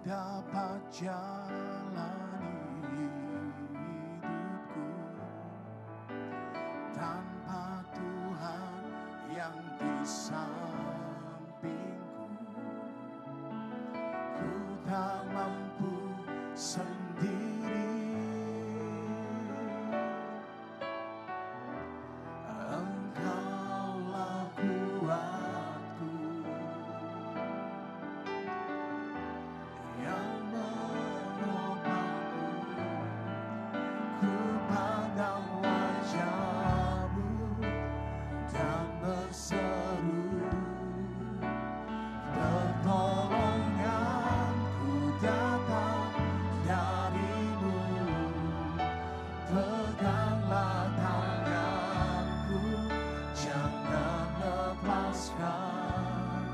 dapat jalani hidupku tanpa Tuhan yang di sampingku. Ku tak mampu sendiri, Engkaulah kuatku yang menopangku. Ku pandang wajah-Mu dan berseru, pertolonganku datang dari-Mu. Peganglah tanganku, jangan lepaskan.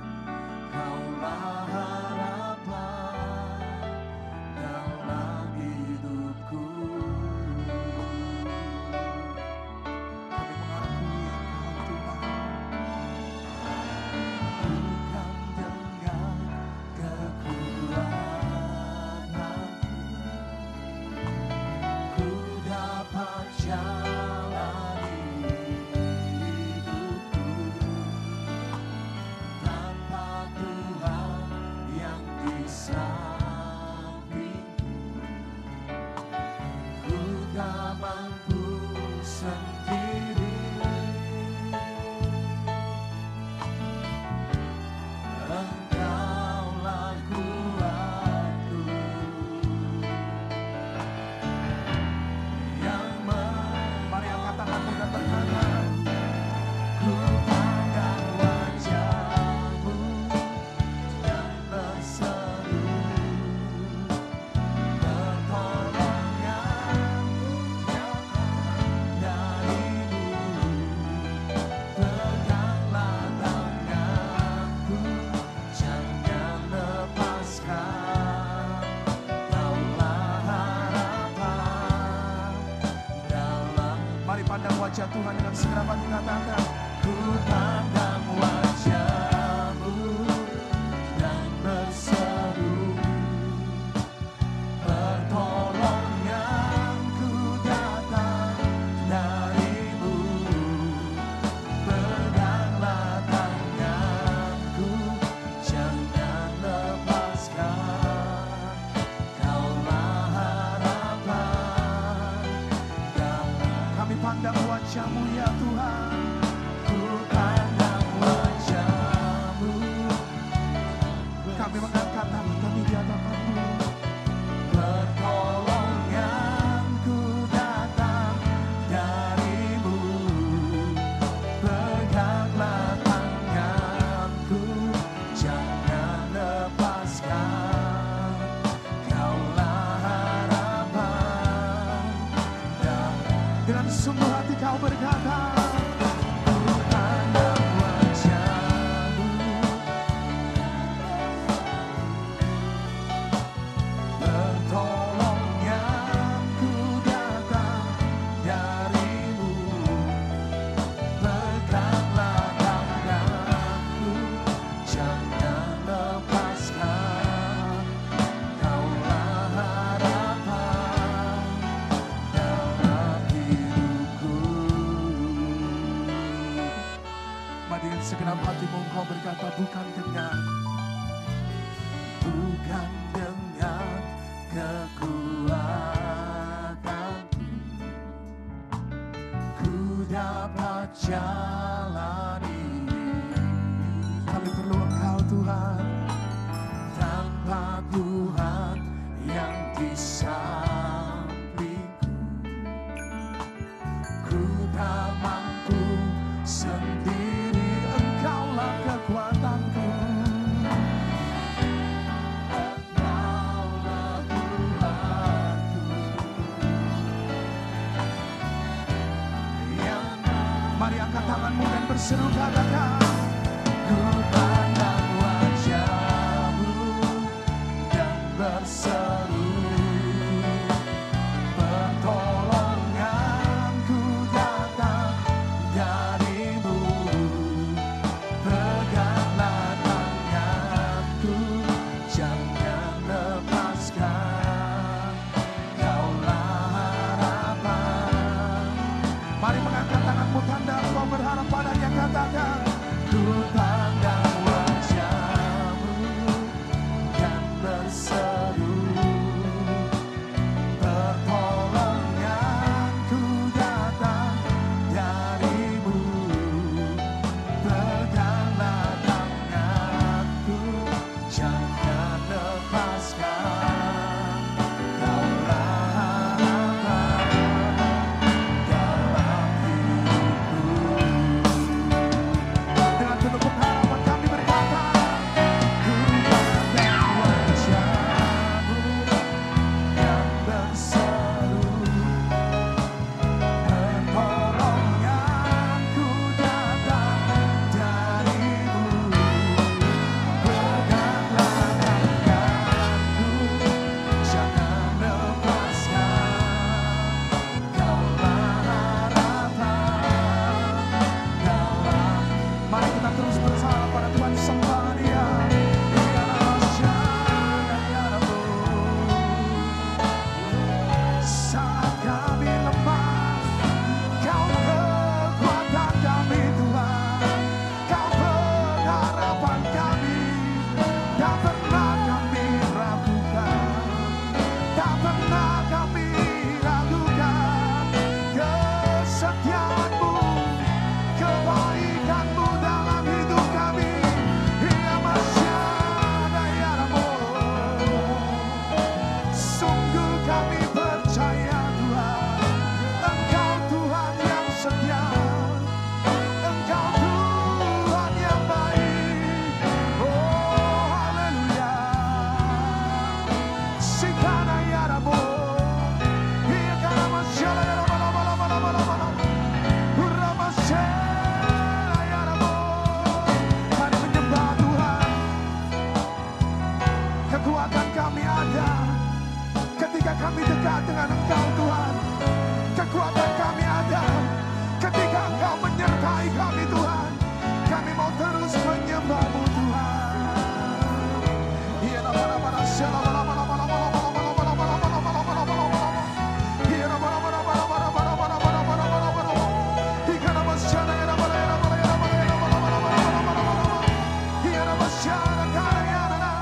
Kaulah harapan dalam hidupku. Kami mengakui Engkau Tuhan, bukan dengan kekuatanku ku dapat jalani hidupku tanpa Tuhan yang di sampingku. Ku tak mampu sendiri, Engkaulah kuatku yang mari angkat tanganmu dan berkata, ku pandang wajah-Mu dan berseru, pertolonganku datang dari-Mu. Peganglah tanganku, jangan lepaskan. Kaulah harapan dalam. Mari pandang wajah Tuhan dengan segera hati, katakan, ku pandang wajah-Mu dan berseru, pertolonganku datang dari-Mu. Peganglah tanganku, jangan lepaskan. Kaulah harapan dalam. Kami pandang wajah-Mu ya Tuhan, ku pandang wajah-Mu. Kami mengangkat tangan kami di hadapan-Mu. Pertolonganku datang dari-Mu. Peganglah tanganku, jangan lepaskan. Kaulah harapan dalam. Dengan sungguh hati kau berkata, ku pandang wajah-Mu, pertolonganku datang dari-Mu. Peganglah tanganku, jangan lepaskan. Kaulah harapan dalam hidupku. Mari dengan segenap hatimu engkau berkata, bukan dengan kekuatanku ku dapat jalani. Kami perlu Engkau Tuhan, tanpa Tuhan yang di sampingku. Ku tak mampu sendiri, Engkaulah kekuatanku. Engkaulah Tuhanku yang. Mari angkat tanganmu dan berseru, katakan, ku pandang wajah-Mu dan berseru, pertolonganku datang dari-Mu. Peganglah tanganku, jangan lepaskan. Mari mengangkat tanganmu tanda kau berharap padanya, katakan, ku pandang wajahmu dan berseru, pertolonganku datang darimu, peganglah tanganku, jangan lepaskan, kaulah harapan dalam hidupku. Dengan penuh pengharapan kami berkata, ku pandang wajahmu yang berseru, pertolonganku datang darimu, peganglah tanganku, jangan lepaskan, kaulah harapan dalam. Mari kita terus bersama pada Tuhan, sembah Dia. Saat kami lemah, Kau kekuatan kami Tuhan, Kau pengharapan kami, tak pernah kami ragukan, tak pernah kami ragukan kesetiaan-Mu, kebaikan-Mu dalam hidup kami. Ya Masyada ya Ramo, sungguh kami percaya Tuhan, Engkau Tuhan yang setia, Engkau Tuhan yang baik. Oh haleluya. Sikana ya Ramo, iya kana masyala ya Ramo, Ramo, Ramo, Ramo, Ramo, Ramo. Ramo syala ya Ramo. Mari menyembah Tuhan. Kekuatan kami ada ketika kami dekat dengan Engkau Tuhan. Kekuatan kami ada ketika Engkau menyertai kami Tuhan. Kami mau terus menyembah-Mu Tuhan. Iya nama nama rasyala nama nama nama nama nama nama nama nama nama nama nama nama. Iya nama nama nama nama nama nama nama nama nama nama nama. Iya nama syala ya nama ya nama ya nama ya nama nama nama nama nama nama. Iya nama syala kana ya nama.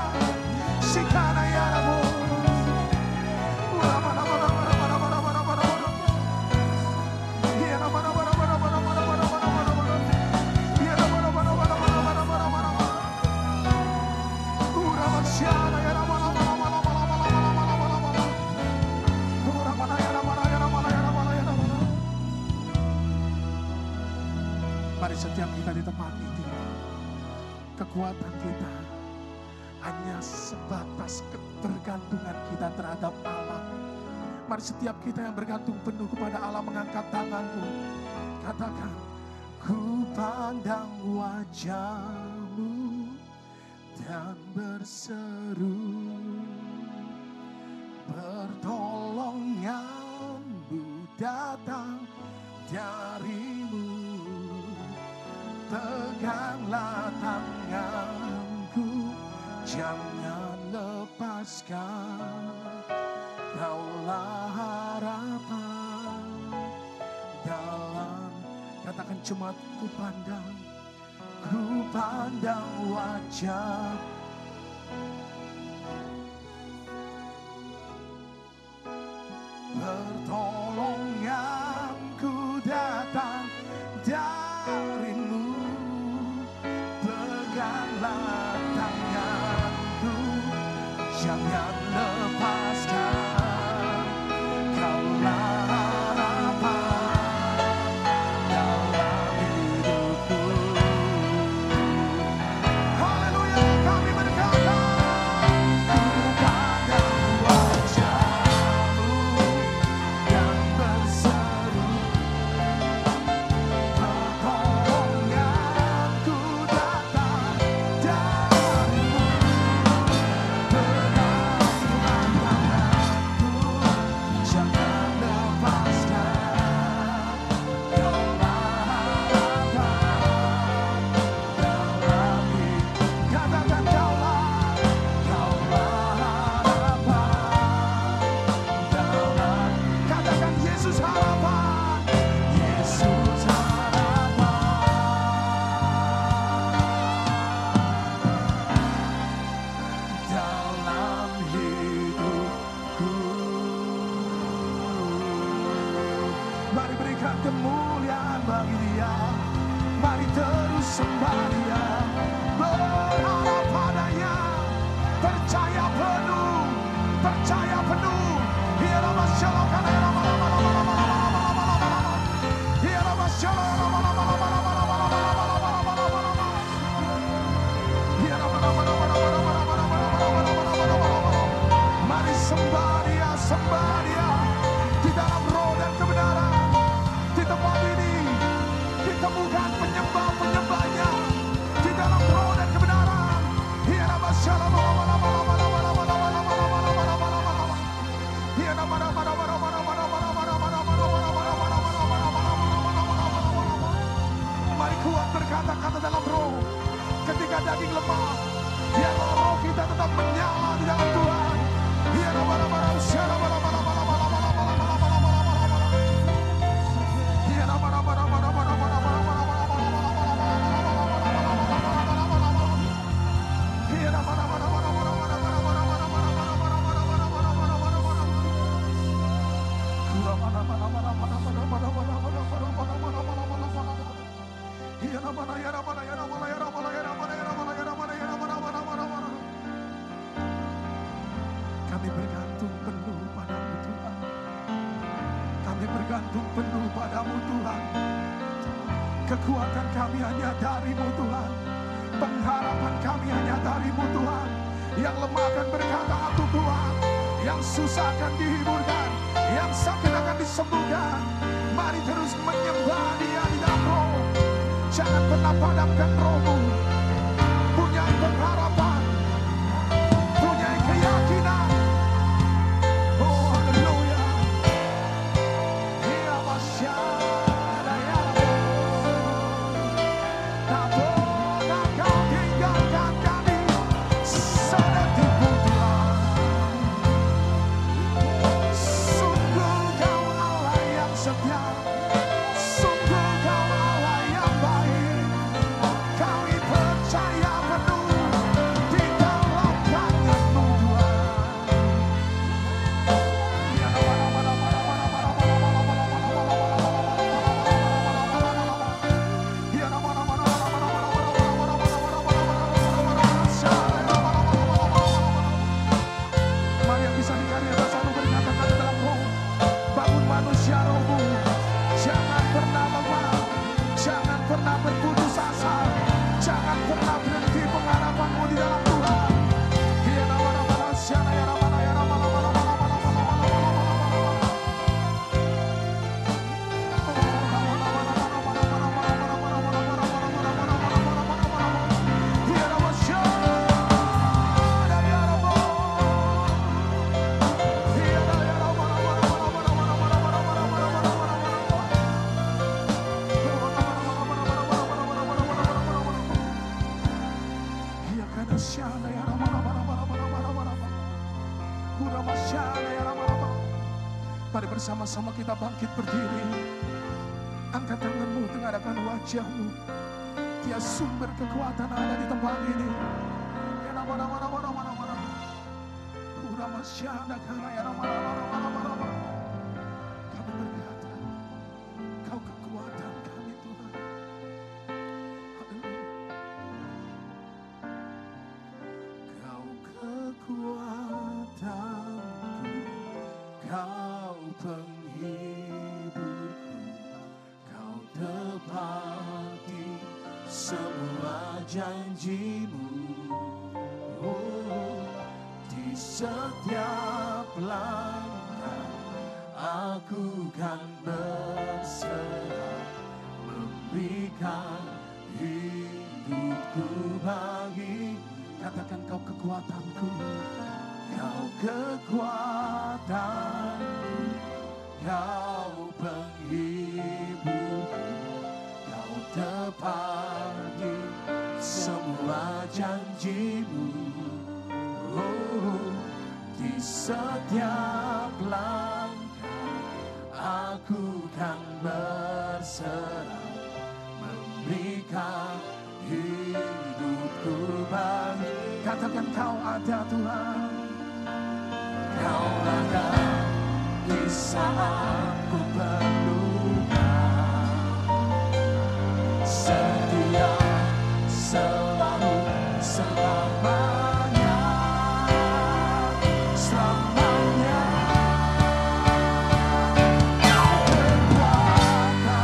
Sikana ya Ramo. Nama nama nama nama nama nama nama nama. Iya nama nama nama nama nama nama nama nama nama. Iya nama nama nama nama nama nama nama nama. Nama syala ya nama nama nama nama nama nama nama nama nama. Nama ya nama ya nama ya nama ya nama. Mari setiap kita di tempat ini, kekuatan kita hanya sebatas ketergantungan kita terhadap Allah. Mari setiap kita yang bergantung penuh kepada Allah mengangkat tanganmu. Katakan, ku pandang wajah-Mu dan berseru, pertolongan-Mu datang darimu, peganglah tanganku, jangan lepaskan, Kaulah harapan dalam. Katakan cuma ku pandang wajah. Pertolonganku datang darimu, peganglah tanganku, jangan lepaskan, Kaulah harapan dalam hidupku. Haleluya, kami berkata Mari sembah Dia, sembah Dia di dalam roh dan kebenaran. Di tempat ini ditemukan penyembah-penyembahnya di dalam roh dan kebenaran. Mari kuat berkata-kata dalam roh. Ketika daging lemah, biarlah roh kita tetap menyala di dalam Tuhan. Kami bergantung penuh padamu Tuhan. Kami bergantung penuh padamu Tuhan. Kekuatan kami hanya dari-Mu Tuhan. Pengharapan kami hanya dari-Mu Tuhan. Yang lemah akan berkata aku kuat. Yang susah akan dihiburkan. Yang sakit akan disembuhkan. Mari terus menyembah Dia di dalam roh. Jangan pernah padamkan roh-Mu. Punyai pengharapan. Punyai keyakinan. Oh haleluya. Ia masyada ya tak pernah Kau tinggalkan kami sedetik pun Tuhan. Sungguh Kau Allah yang setia. Sungguh Kau Allah yang baik. Kami percaya penuh di dalam tangan-Mu Tuhan. Mari yang bisa dikaryakan selalu berkata-kata dalam roh. Bangun manusia rohmu. Jangan pernah lemah. Jangan pernah berputus asa. Jangan pernah berhenti pengharapanmu di dalam Tuhan. Mari bersama-sama kita bangkit berdiri. Angkat tanganmu, tengadahkan wajahmu. Dia sumber kekuatan ada di tempat ini. Kami berkata, Kau kekuatan kami Tuhan. Haleluya. Kau kekuatanku, Kau penghiburku, Kau tepati semua janji-Mu. Oh, di setiap langkah aku kan berserah, memberikan hidupku bagi. Katakan Kau kekuatanku, Kau kekuatanku, Kau penghiburku, Kau tepati semua janji-Mu. Oh, di setiap langkah aku kan berserah, memberikan hidupku bagi. Katakan Kau ada Tuhan. Kau ada di saat ku perlukan, setia selalu selamanya, selamanya. Kau kekuatanku,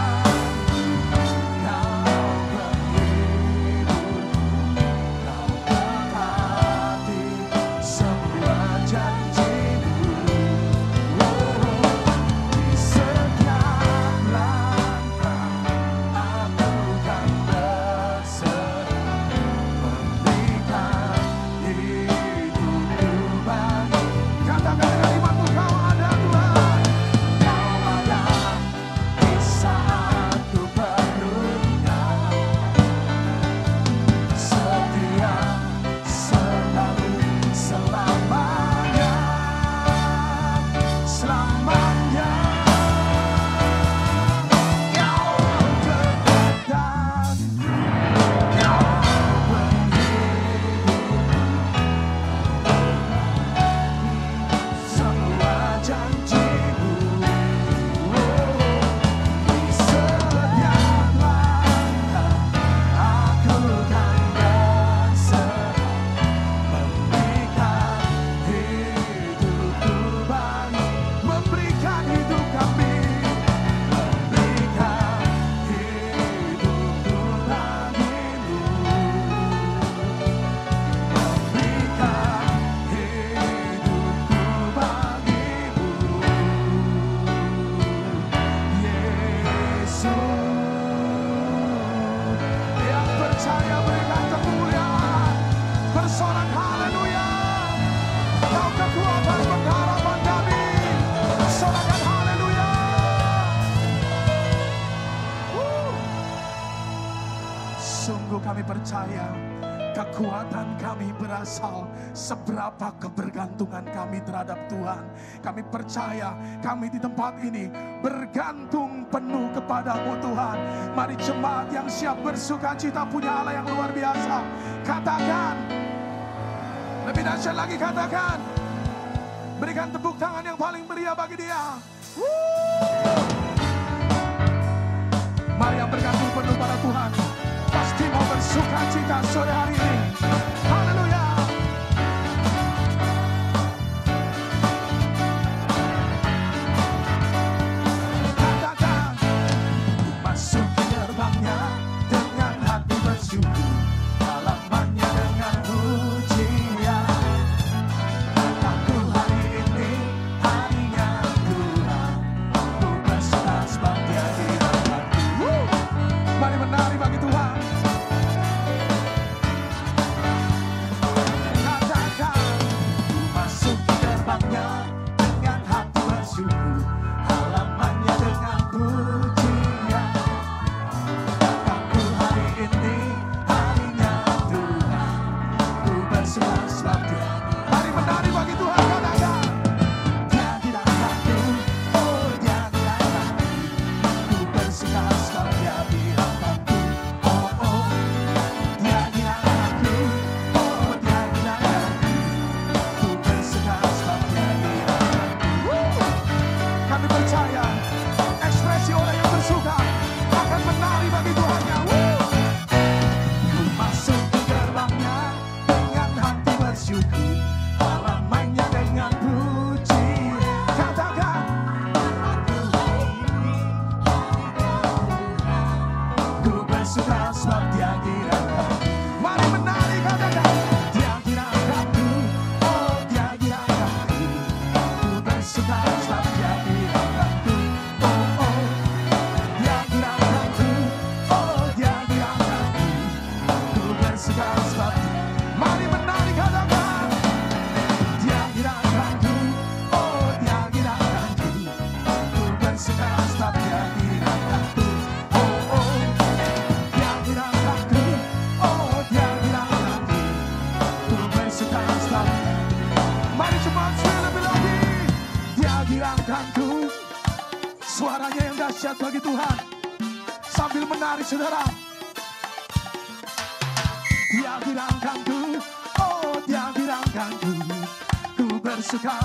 Sungguh kami percaya kekuatan kami berasal seberapa kebergantungan kami terhadap Tuhan. Kami percaya kami di tempat ini bergantung penuh kepadamu Tuhan. Mari jemaat yang siap bersuka cita punya Allah yang luar biasa. Katakan, lebih dahsyat lagi katakan. Berikan tepuk tangan yang paling meriah bagi dia. Mari yang bergantung penuh pada Tuhan pasti mau bersuka cita sore hari ini. Haleluya. Katakan, masuk ke gerbangnya dengan hati bersyukur, halamannya dengan pujian. Kataku hari ini harinya Tuhan, ku bersuka sebab Dia di hadapanku. Mari menari bagi Tuhan. Suaranya yang dahsyat bagi Tuhan. Sambil menari saudara. Dia girangkanku, oh Dia girangkanku, ku bersuka.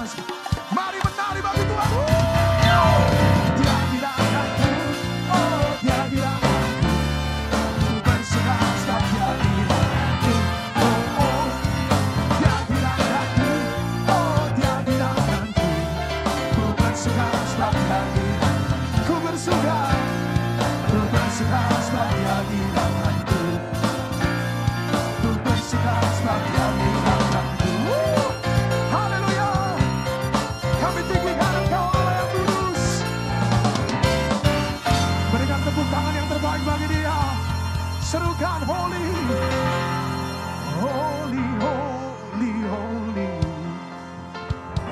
Mari menari bagi Tuhan. Dia girangkanku, oh Dia girangkanku, ku bersuka sebab Dia girangkanku. Oh oh, Dia girangkanku, oh Dia girangkanku, ku bersuka sebab Dia girangkanku. Ku bersuka sebab Dia girangkanku. Ku bersuka sebab Dia girangkanku. Haleluya. Kami tinggikan Engkau Allah yang kudus. Berikan tepuk tangan yang terbaik bagi Dia. Serukan holy, holy, holy, holy,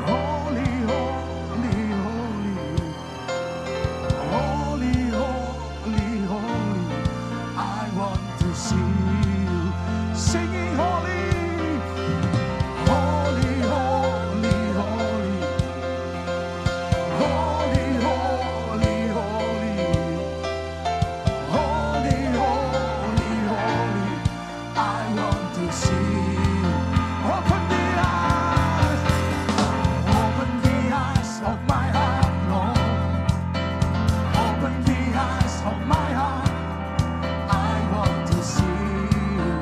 holy, holy, holy. Holy, holy, holy, I want to see you singing holy, holy, holy, holy, holy, holy, holy, holy, holy, holy, I want to see you. Open the eyes of my heart, Lord. Open the eyes of my heart, I want to see you.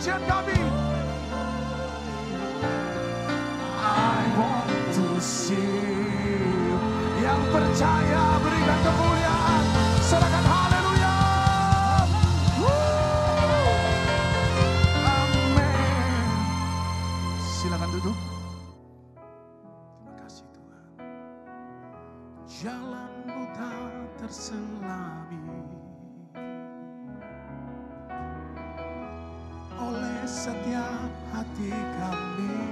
pujian kami. I want to see you. Yang percaya berikan kemuliaan. Serahkan haleluya. Amin. Silakan duduk. Terima kasih Tuhan. Jalanmu tak terselami oleh setiap hati kami.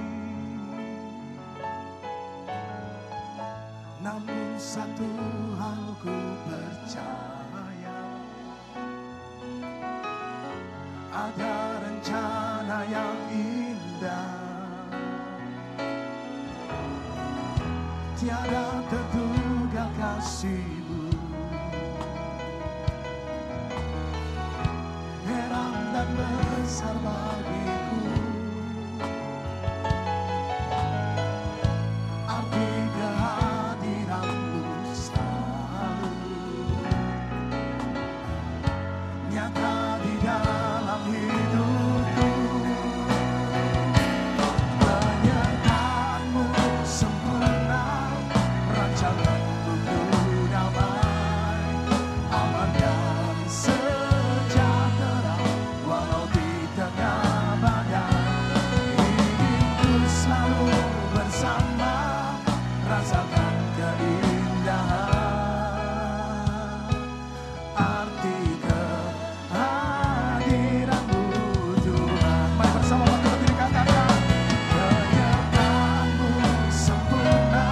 Namun satu hal ku percaya, ada rencana yang indah, tiada terduga kasih-Mu, heran dan besar bagiku. Arti kehadiran-Mu selalu nyata di dalam hidupku. Penyertaan-Mu sempurna, rancangan-Mu damai, aman dan sejahtera walau di tengah badai. Inginku selalu bersama, rasakan keindahan arti kehadiran-Mu Tuhan. Mari bersama waktu berdiri katakan, penyertaan-Mu sempurna,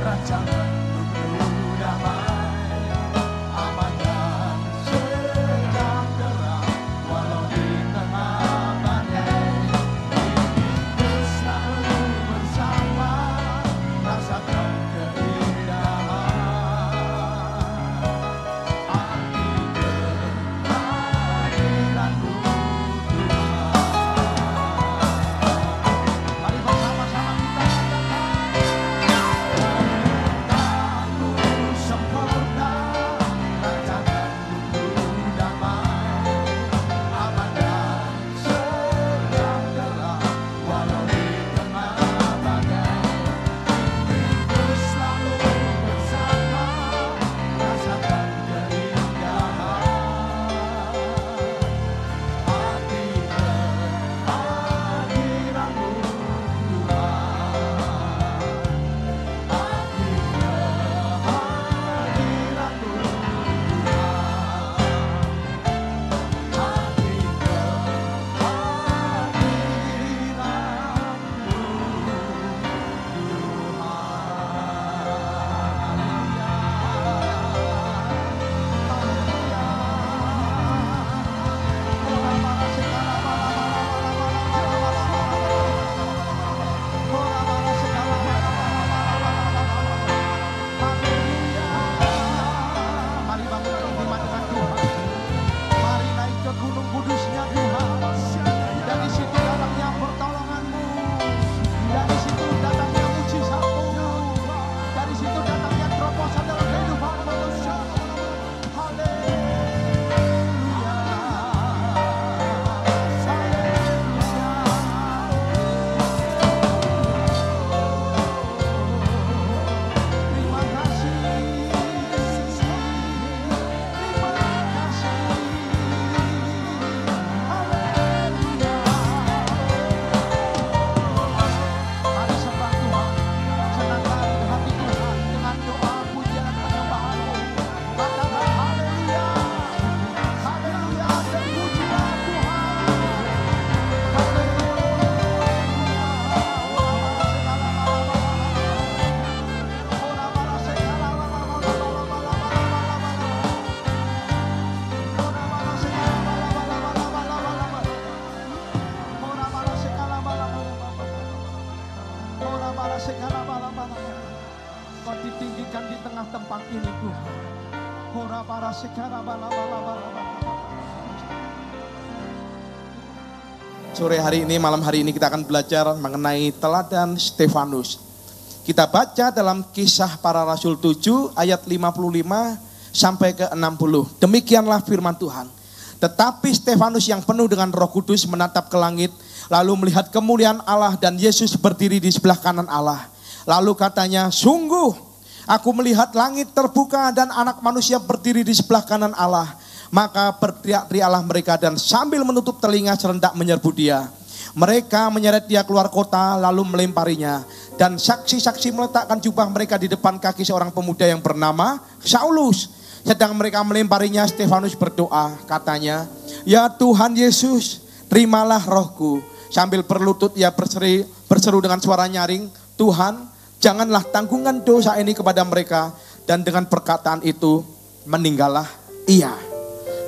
rancangan-Mu damai, aman dan sejahtera walau di tengah badai. Inginku selalu bersama, rasakan keindahan arti kehadiran-Mu Tuhan. Mari bersama-sama kita katakan, penyertaan-Mu sempurna, rancangan-Mu damai, aman dan sejahtera walau di tengah badai. Inginku selalu bersama, rasakan keindahan arti kehadiran-Mu Mari bangun iman dengan Tuhan. Mari naik ke gunung kudusnya Tuhan. Dari situ datangnya pertolongan-Mu, dari situ datangnya mujizat-Mu, dari situ datangnya terobosan dalam kehidupan-Mu. Haleluya, terima kasih, terima kasih. Haleluya. Mari sembah Tuhan, senangkan hati Tuhan dengan doa pujian penyembahan-Mu. Katakan haleluya, haleluya, terpujilah Tuhan. Kau ditinggikan di tengah tempat ini Tuhan. Sore hari ini, malam hari ini kita akan belajar mengenai teladan Stefanus. Kita baca dalam Kisah Para Rasul 7 ayat 55 sampai ke 60. Demikianlah firman Tuhan. Tetapi Stefanus yang penuh dengan Roh Kudus menatap ke langit, lalu melihat kemuliaan Allah dan Yesus berdiri di sebelah kanan Allah. Lalu katanya, sungguh aku melihat langit terbuka dan anak manusia berdiri di sebelah kanan Allah. Maka berteriak-teriaklah mereka dan sambil menutup telinga serentak menyerbu dia. Mereka menyeret dia keluar kota lalu melemparinya. Dan saksi-saksi meletakkan jubah mereka di depan kaki seorang pemuda yang bernama Saulus. Sedang mereka melemparinya, Stefanus berdoa, katanya, ya Tuhan Yesus, terimalah rohku. Sambil berlutut ia berseru dengan suara nyaring, Tuhan, janganlah tanggungan dosa ini kepada mereka. Dan dengan perkataan itu meninggallah ia.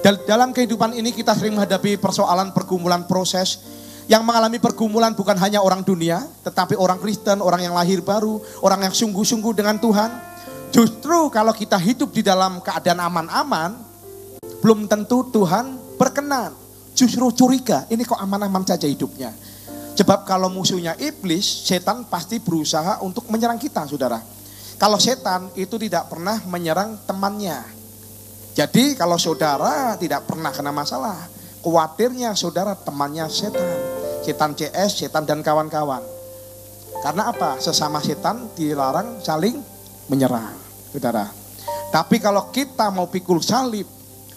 Dalam kehidupan ini kita sering menghadapi persoalan, pergumulan, proses. Yang mengalami pergumulan bukan hanya orang dunia, tetapi orang Kristen, orang yang lahir baru, orang yang sungguh-sungguh dengan Tuhan. Justru kalau kita hidup di dalam keadaan aman-aman, belum tentu Tuhan berkenan. Justru curiga, ini kok aman-aman saja hidupnya. Sebab kalau musuhnya iblis, setan pasti berusaha untuk menyerang kita, saudara. Kalau setan itu tidak pernah menyerang temannya. Jadi kalau saudara tidak pernah kena masalah, khawatirnya saudara temannya setan. Setan CS, setan dan kawan-kawan. Karena apa? Sesama setan dilarang saling menyerang, saudara. Tapi kalau kita mau pikul salib,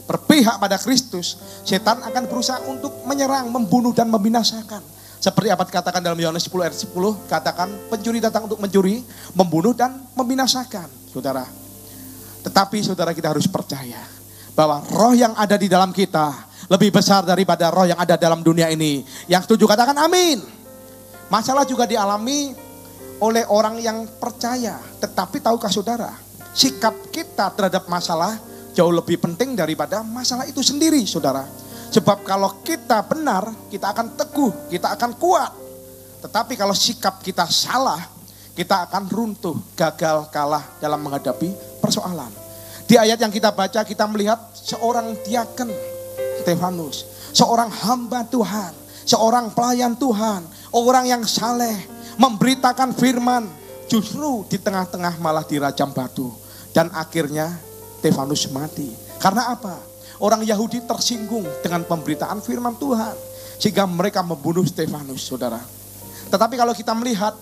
berpihak pada Kristus, setan akan berusaha untuk menyerang, membunuh dan membinasakan. Seperti apa dikatakan dalam Yohanes 10 ayat 10, katakan pencuri datang untuk mencuri, membunuh dan membinasakan, saudara. Tetapi saudara, kita harus percaya bahwa roh yang ada di dalam kita lebih besar daripada roh yang ada dalam dunia ini. Yang setuju katakan amin. Masalah juga dialami oleh orang yang percaya. Tetapi tahukah saudara, sikap kita terhadap masalah jauh lebih penting daripada masalah itu sendiri, saudara. Sebab kalau kita benar, kita akan teguh, kita akan kuat. Tetapi kalau sikap kita salah, kita akan runtuh, gagal, kalah dalam menghadapi persoalan. Di ayat yang kita baca, kita melihat seorang diaken Stefanus, seorang hamba Tuhan, seorang pelayan Tuhan, orang yang saleh, memberitakan firman, justru di tengah-tengah malah dirajam batu. Dan akhirnya Stefanus mati. Karena apa? Orang Yahudi tersinggung dengan pemberitaan firman Tuhan, sehingga mereka membunuh Stefanus, saudara. Tetapi kalau kita melihat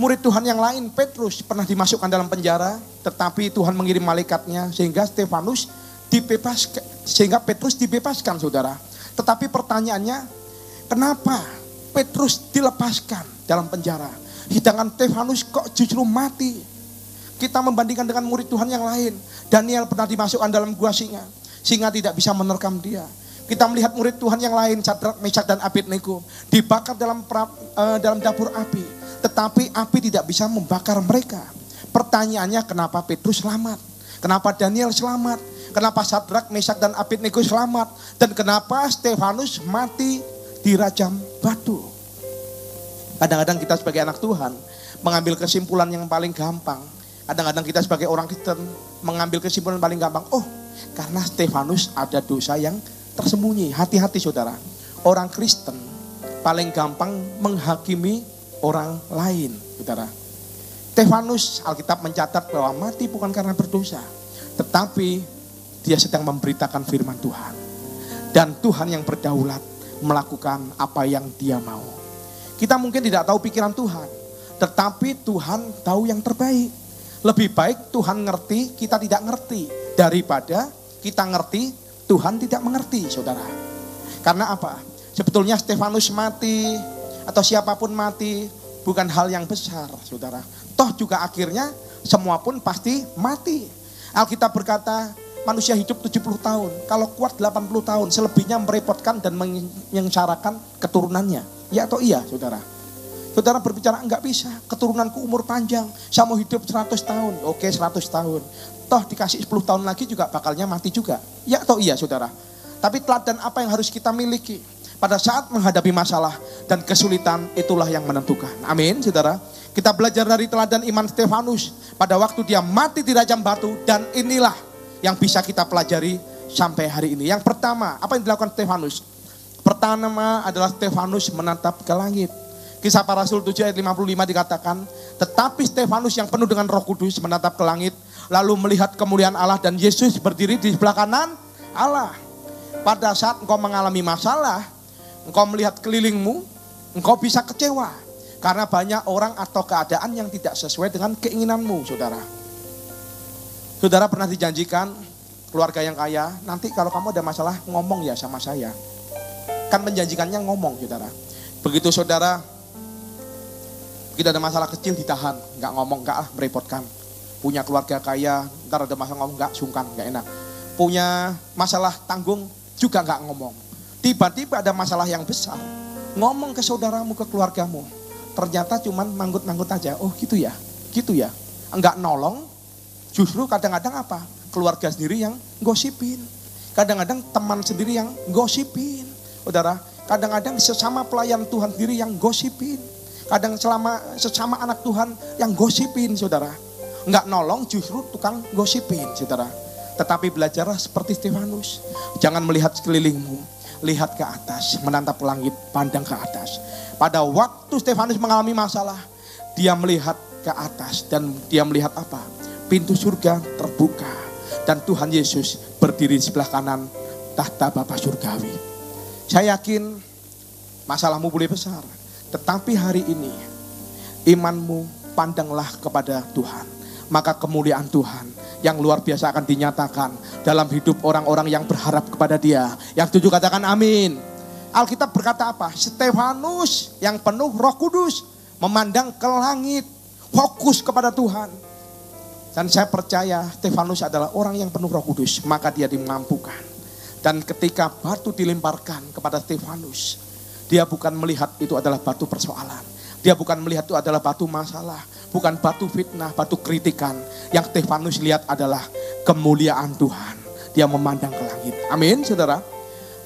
murid Tuhan yang lain, Petrus pernah dimasukkan dalam penjara, tetapi Tuhan mengirim malaikatnya sehingga Stefanus dibebaskan, sehingga Petrus dibebaskan, saudara. Tetapi pertanyaannya, kenapa Petrus dilepaskan dalam penjara, sedangkan Stefanus kok justru mati? Kita membandingkan dengan murid Tuhan yang lain. Daniel pernah dimasukkan dalam gua singa tidak bisa menerkam dia. Kita melihat murid Tuhan yang lain, Sadrak, Meshak dan Abednego, dibakar dalam dapur api. Tetapi api tidak bisa membakar mereka. Pertanyaannya, kenapa Petrus selamat? Kenapa Daniel selamat? Kenapa Sadrak, Meshak dan Abednego selamat? Dan kenapa Stefanus mati dirajam batu? Kadang-kadang kita sebagai anak Tuhan mengambil kesimpulan yang paling gampang. Kadang-kadang kita sebagai orang Kristen mengambil kesimpulan paling gampang. Oh, karena Stefanus ada dosa yang tersembunyi. Hati-hati, saudara. Orang Kristen paling gampang menghakimi orang lain, saudara. Stefanus, Alkitab mencatat bahwa mati bukan karena berdosa, tetapi dia sedang memberitakan firman Tuhan. Dan Tuhan yang berdaulat melakukan apa yang dia mau. Kita mungkin tidak tahu pikiran Tuhan, tetapi Tuhan tahu yang terbaik. Lebih baik Tuhan ngerti, kita tidak ngerti, daripada kita ngerti, Tuhan tidak mengerti, saudara. Karena apa? Sebetulnya Stefanus mati atau siapapun mati bukan hal yang besar, saudara. Toh juga akhirnya semua pun pasti mati. Alkitab berkata manusia hidup 70 tahun, kalau kuat 80 tahun, selebihnya merepotkan dan menyengsarakan keturunannya. Ya atau iya, saudara? Saudara berbicara enggak bisa, keturunanku umur panjang, saya mau hidup 100 tahun. Oke, 100 tahun. Toh dikasih 10 tahun lagi juga bakalnya mati juga. Ya atau iya, saudara? Tapi teladan apa yang harus kita miliki pada saat menghadapi masalah dan kesulitan, itulah yang menentukan. Amin, saudara. Kita belajar dari teladan iman Stefanus pada waktu dia mati di dirajam batu, dan inilah yang bisa kita pelajari sampai hari ini. Yang pertama, apa yang dilakukan Stefanus? Pertama adalah Stefanus menatap ke langit. Kisah Para Rasul 7 ayat 55 dikatakan, tetapi Stefanus yang penuh dengan Roh Kudus menatap ke langit, lalu melihat kemuliaan Allah dan Yesus berdiri di sebelah kanan Allah. Pada saat engkau mengalami masalah, engkau melihat kelilingmu, engkau bisa kecewa. Karena banyak orang atau keadaan yang tidak sesuai dengan keinginanmu, saudara. Saudara pernah dijanjikan keluarga yang kaya, nanti kalau kamu ada masalah ngomong ya sama saya. Kan menjanjikannya ngomong, saudara. Begitu saudara, begitu ada masalah kecil ditahan, nggak ngomong, nggak merepotkan. Punya keluarga kaya, ntar ada masalah ngomong, nggak sungkan, nggak enak. Punya masalah tanggung, juga nggak ngomong. Tiba-tiba ada masalah yang besar, ngomong ke saudaramu, ke keluargamu. Ternyata cuman manggut-manggut aja. Oh gitu ya, gitu ya. Enggak nolong, justru kadang-kadang apa? Keluarga sendiri yang gosipin. Kadang-kadang teman sendiri yang gosipin. Saudara, kadang-kadang sesama pelayan Tuhan sendiri yang gosipin. Kadang sesama anak Tuhan yang gosipin, saudara. Enggak nolong, justru tukang gosipin, saudara. Tetapi belajarlah seperti Stefanus. Jangan melihat sekelilingmu, lihat ke atas, menatap langit, pandang ke atas. Pada waktu Stefanus mengalami masalah, dia melihat ke atas dan dia melihat apa? Pintu surga terbuka dan Tuhan Yesus berdiri di sebelah kanan tahta Bapa surgawi. Saya yakin masalahmu boleh besar, tetapi hari ini imanmu pandanglah kepada Tuhan. Maka kemuliaan Tuhan yang luar biasa akan dinyatakan dalam hidup orang-orang yang berharap kepada Dia. Yang setuju katakan amin. Alkitab berkata apa? Stefanus yang penuh Roh Kudus memandang ke langit, fokus kepada Tuhan. Dan saya percaya Stefanus adalah orang yang penuh Roh Kudus, maka dia dimampukan. Dan ketika batu dilemparkan kepada Stefanus, dia bukan melihat itu adalah batu persoalan. Dia bukan melihat itu adalah batu masalah, bukan batu fitnah, batu kritikan. Yang Stefanus lihat adalah kemuliaan Tuhan. Dia memandang ke langit. Amin, saudara.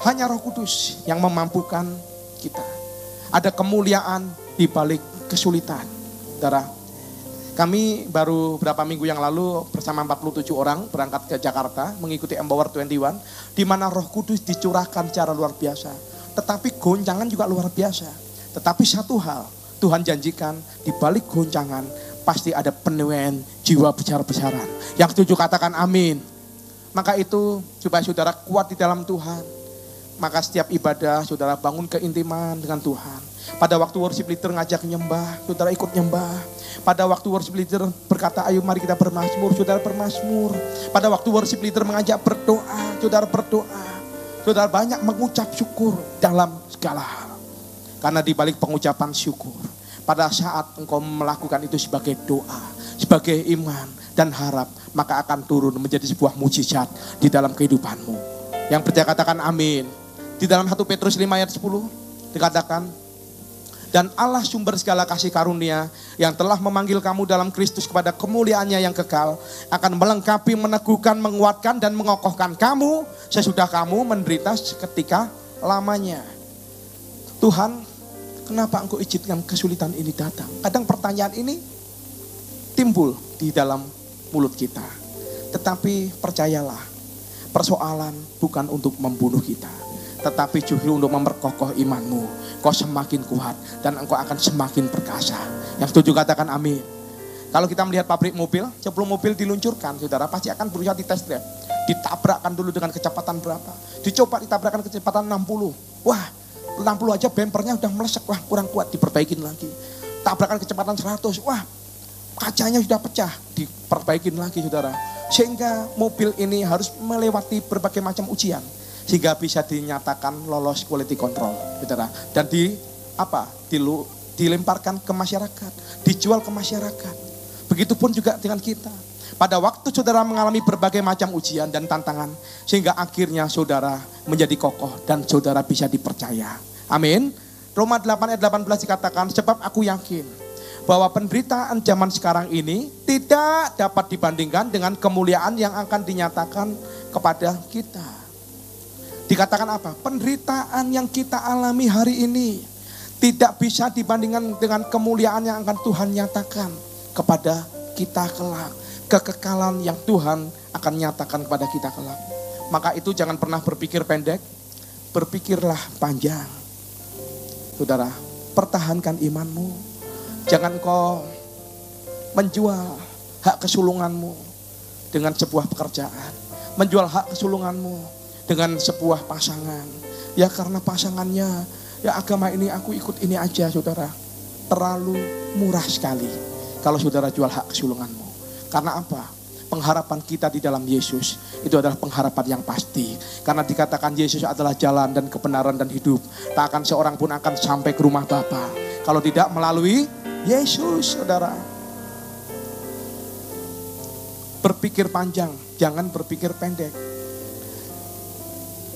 Hanya Roh Kudus yang memampukan kita. Ada kemuliaan di balik kesulitan. Saudara, kami baru beberapa minggu yang lalu bersama 47 orang berangkat ke Jakarta mengikuti Empower 21, di mana Roh Kudus dicurahkan secara luar biasa. Tetapi goncangan juga luar biasa. Tetapi satu hal, Tuhan janjikan di balik goncangan pasti ada penuaian jiwa besar-besaran. Yang setuju katakan amin. Maka itu supaya saudara kuat di dalam Tuhan, maka setiap ibadah saudara bangun keintiman dengan Tuhan. Pada waktu worship leader ngajak nyembah, saudara ikut nyembah. Pada waktu worship leader berkata ayo mari kita bermazmur, saudara bermazmur. Pada waktu worship leader mengajak berdoa, saudara berdoa. Saudara banyak mengucap syukur dalam segala hal. Karena di balik pengucapan syukur, pada saat engkau melakukan itu sebagai doa, sebagai iman dan harap, maka akan turun menjadi sebuah mujizat di dalam kehidupanmu. Yang percaya katakan amin. Di dalam 1 Petrus 5 ayat 10 dikatakan, dan Allah sumber segala kasih karunia yang telah memanggil kamu dalam Kristus kepada kemuliaannya yang kekal, akan melengkapi, meneguhkan, menguatkan dan mengokohkan kamu sesudah kamu menderita seketika lamanya. Tuhan, kenapa engkau izinkan kesulitan ini datang? Kadang pertanyaan ini timbul di dalam mulut kita. Tetapi percayalah, persoalan bukan untuk membunuh kita, tetapi justru untuk memperkokoh imanmu. Kau semakin kuat dan engkau akan semakin perkasa. Yang setuju katakan amin. Kalau kita melihat pabrik mobil, sebelum mobil diluncurkan, saudara pasti akan berusaha di test drive. Ditabrakkan dulu dengan kecepatan berapa. Dicoba ditabrakkan kecepatan 60. Wah, 60 aja bempernya udah melesek, wah kurang kuat, diperbaikin lagi. Tabrakan kecepatan 100, wah kacanya sudah pecah, diperbaikin lagi saudara. Sehingga mobil ini harus melewati berbagai macam ujian, sehingga bisa dinyatakan lolos quality control saudara. Dan dilemparkan ke masyarakat, dijual ke masyarakat. Begitupun juga dengan kita. Pada waktu saudara mengalami berbagai macam ujian dan tantangan, sehingga akhirnya saudara menjadi kokoh dan saudara bisa dipercaya. Amin. Roma 8 ayat 18 dikatakan, sebab aku yakin bahwa penderitaan zaman sekarang ini tidak dapat dibandingkan dengan kemuliaan yang akan dinyatakan kepada kita. Dikatakan apa? Penderitaan yang kita alami hari ini tidak bisa dibandingkan dengan kemuliaan yang akan Tuhan nyatakan kepada kita kelak. Kekekalan yang Tuhan akan nyatakan kepada kita kelak. Maka itu jangan pernah berpikir pendek, berpikirlah panjang. Saudara, pertahankan imanmu. Jangan kau menjual hak kesulunganmu dengan sebuah pekerjaan. Menjual hak kesulunganmu dengan sebuah pasangan. Ya karena pasangannya, ya agama ini aku ikut ini aja saudara. Terlalu murah sekali kalau saudara jual hak kesulunganmu. Karena apa? Pengharapan kita di dalam Yesus itu adalah pengharapan yang pasti. Karena dikatakan Yesus adalah jalan dan kebenaran dan hidup. Tak akan seorang pun akan sampai ke rumah Bapa kalau tidak melalui Yesus, saudara. Berpikir panjang, jangan berpikir pendek.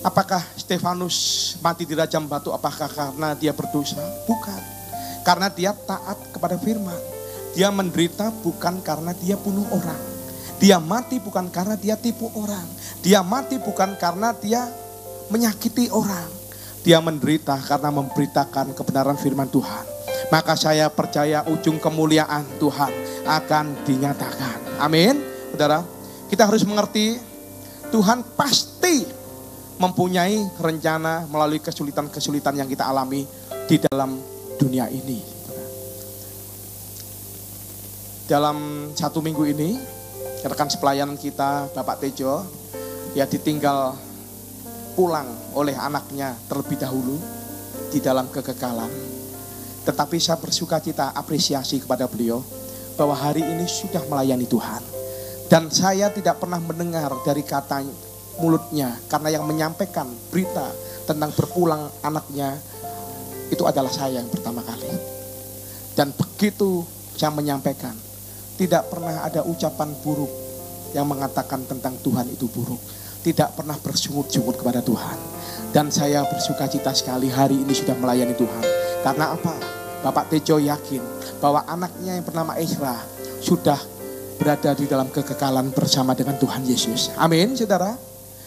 Apakah Stefanus mati dirajam batu? Apakah karena dia berdosa? Bukan. Karena dia taat kepada firman. Dia menderita bukan karena dia bunuh orang. Dia mati bukan karena dia tipu orang. Dia mati bukan karena dia menyakiti orang. Dia menderita karena memberitakan kebenaran firman Tuhan. Maka saya percaya ujung kemuliaan Tuhan akan dinyatakan. Amin. Saudara, kita harus mengerti Tuhan pasti mempunyai rencana melalui kesulitan-kesulitan yang kita alami di dalam dunia ini. Dalam 1 minggu ini, rekan sepelayanan kita, Bapak Tejo, ya ditinggal pulang oleh anaknya terlebih dahulu di dalam kegagalan. Tetapi saya bersuka cita, apresiasi kepada beliau, bahwa hari ini sudah melayani Tuhan. Dan saya tidak pernah mendengar dari kata mulutnya, karena yang menyampaikan berita tentang berpulang anaknya itu adalah saya yang pertama kali. Dan begitu saya menyampaikan, tidak pernah ada ucapan buruk yang mengatakan tentang Tuhan itu buruk. Tidak pernah bersungut-sungut kepada Tuhan. Dan saya bersuka cita sekali hari ini sudah melayani Tuhan. Karena apa? Bapak Tejo yakin bahwa anaknya yang bernama Ezra sudah berada di dalam kekekalan bersama dengan Tuhan Yesus. Amin, saudara.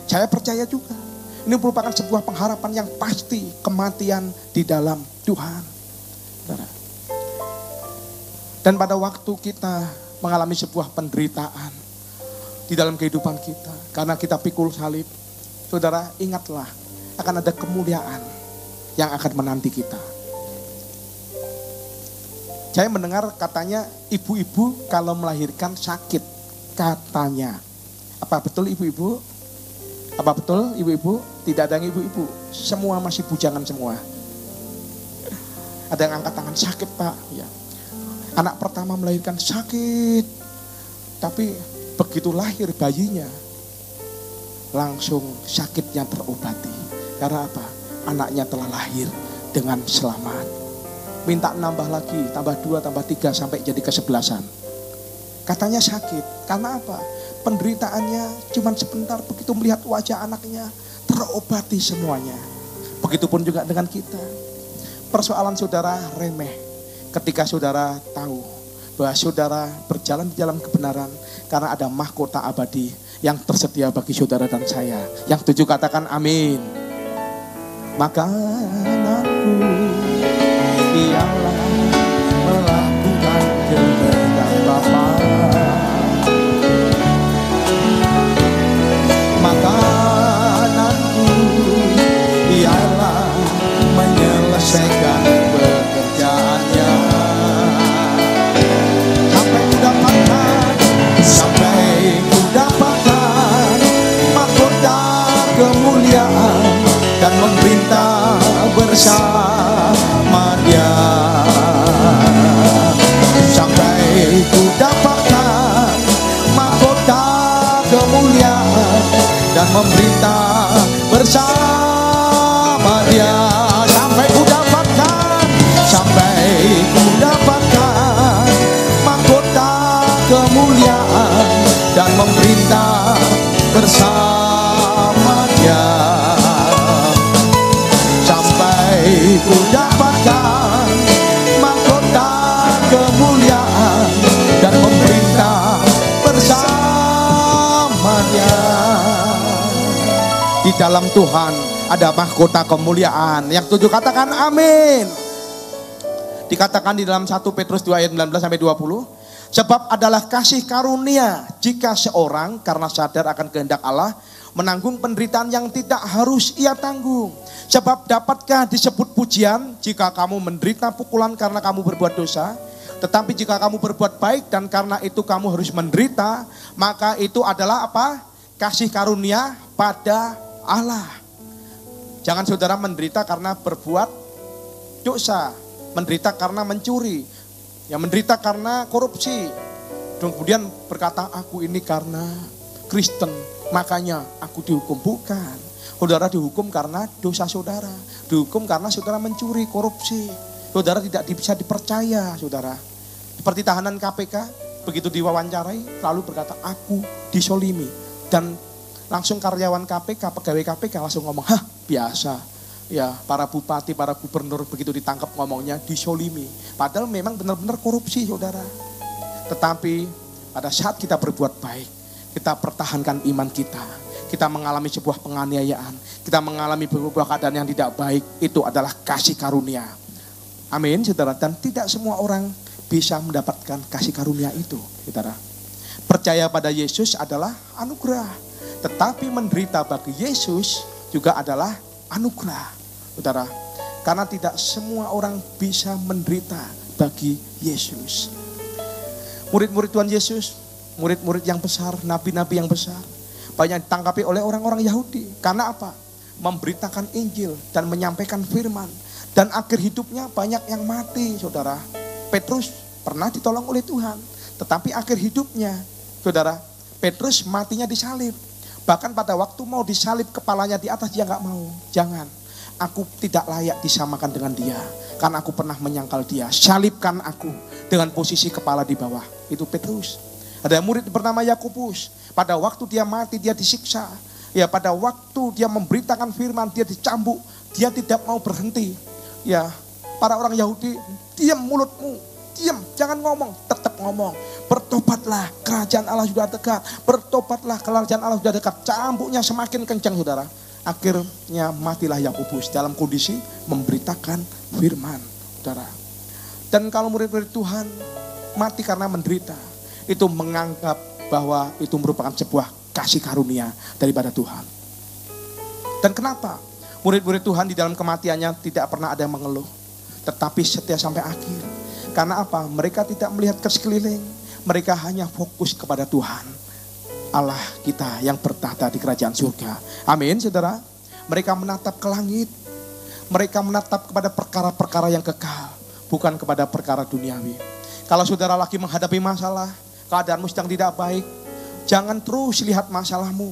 Saya percaya juga, ini merupakan sebuah pengharapan yang pasti, kematian di dalam Tuhan. Dan pada waktu kita mengalami sebuah penderitaan di dalam kehidupan kita, karena kita pikul salib, saudara ingatlah akan ada kemuliaan yang akan menanti kita. Saya mendengar katanya ibu-ibu kalau melahirkan sakit, katanya. Apa betul ibu-ibu? Apa betul ibu-ibu? Tidak ada yang ibu-ibu. Semua masih bujangan semua. Ada yang angkat tangan, sakit Pak. Ya. Anak pertama melahirkan sakit. Tapi begitu lahir bayinya, langsung sakitnya terobati. Karena apa? Anaknya telah lahir dengan selamat. Minta nambah lagi, tambah 2, tambah 3 sampai jadi ke-11. Katanya sakit. Karena apa? Penderitaannya cuma sebentar, begitu melihat wajah anaknya terobati semuanya. Begitupun juga dengan kita. Persoalan saudara remeh ketika saudara tahu bahwa saudara berjalan di dalam kebenaran karena ada mahkota abadi yang tersedia bagi saudara dan saya. Yang 7 katakan amin. Makananku ialah melakukan kehendak Bapa. Makananku ialah menyelesaikan pekerjaannya sampai ku dapatkan mahkota kemuliaan dan memerintah bersama Dia. Sampai ku dapatkan mahkota kemuliaan dan memerintah bersama Dia. Sampai ku dapatkan mahkota kemuliaan dan memerintah bersama Dia. Sampai ku dapatkan mahkota kemuliaan dan memerintah bersama Dia. Di dalam Tuhan ada mahkota kemuliaan. Yang 7 katakan amin. Dikatakan di dalam 1 Petrus 2 ayat 19 sampai 20. Sebab adalah kasih karunia jika seorang karena sadar akan kehendak Allah menanggung penderitaan yang tidak harus ia tanggung. Sebab dapatkah disebut pujian jika kamu menderita pukulan karena kamu berbuat dosa? Tetapi jika kamu berbuat baik dan karena itu kamu harus menderita, maka itu adalah apa? Kasih karunia pada Allah. Jangan saudara menderita karena berbuat dosa, menderita karena mencuri, yang menderita karena korupsi. Kemudian berkata, aku ini karena Kristen, makanya aku dihukum. Bukan. Saudara dihukum karena dosa saudara. Dihukum karena saudara mencuri, korupsi. Saudara tidak bisa dipercaya, saudara. Seperti tahanan KPK, begitu diwawancarai, lalu berkata, aku disolimi. Dan langsung karyawan KPK, pegawai KPK langsung ngomong, hah biasa. Ya, para bupati, para gubernur begitu ditangkap ngomongnya disolimi. Padahal memang benar-benar korupsi, saudara. Tetapi pada saat kita berbuat baik, kita pertahankan iman kita. Kita mengalami sebuah penganiayaan, kita mengalami sebuah keadaan yang tidak baik, itu adalah kasih karunia. Amin, saudara. Dan tidak semua orang bisa mendapatkan kasih karunia itu, saudara. Percaya pada Yesus adalah anugerah, tetapi menderita bagi Yesus juga adalah anugerah, saudara. Karena tidak semua orang bisa menderita bagi Yesus. Murid-murid Tuhan Yesus, murid-murid yang besar, nabi-nabi yang besar, banyak ditangkapi oleh orang-orang Yahudi. Karena apa? Memberitakan Injil dan menyampaikan firman. Dan akhir hidupnya banyak yang mati, saudara. Petrus pernah ditolong oleh Tuhan, tetapi akhir hidupnya, saudara, Petrus matinya disalib. Bahkan pada waktu mau disalib kepalanya di atas, dia gak mau. Jangan, aku tidak layak disamakan dengan dia, karena aku pernah menyangkal dia. Salibkan aku dengan posisi kepala di bawah. Itu Petrus. Ada murid bernama Yakobus. Pada waktu dia mati, dia disiksa. Ya, pada waktu dia memberitakan firman, dia dicambuk. Dia tidak mau berhenti. Ya, para orang Yahudi, diam mulutmu, diam, jangan ngomong, tetap ngomong. Bertobatlah, kerajaan Allah sudah dekat. Bertobatlah, kerajaan Allah sudah dekat. Cambuknya semakin kencang, saudara. Akhirnya matilah Yakobus dalam kondisi memberitakan firman, saudara. Dan kalau murid-murid Tuhan mati karena menderita, itu menganggap bahwa itu merupakan sebuah kasih karunia daripada Tuhan. Dan kenapa murid-murid Tuhan di dalam kematiannya tidak pernah ada yang mengeluh, tetapi setia sampai akhir? Karena apa? Mereka tidak melihat ke sekeliling, mereka hanya fokus kepada Tuhan, Allah kita yang bertahta di kerajaan surga. Amin, saudara. Mereka menatap ke langit, mereka menatap kepada perkara-perkara yang kekal, bukan kepada perkara duniawi. Kalau saudara lagi menghadapi masalah, keadaanmu sedang tidak baik, jangan terus lihat masalahmu.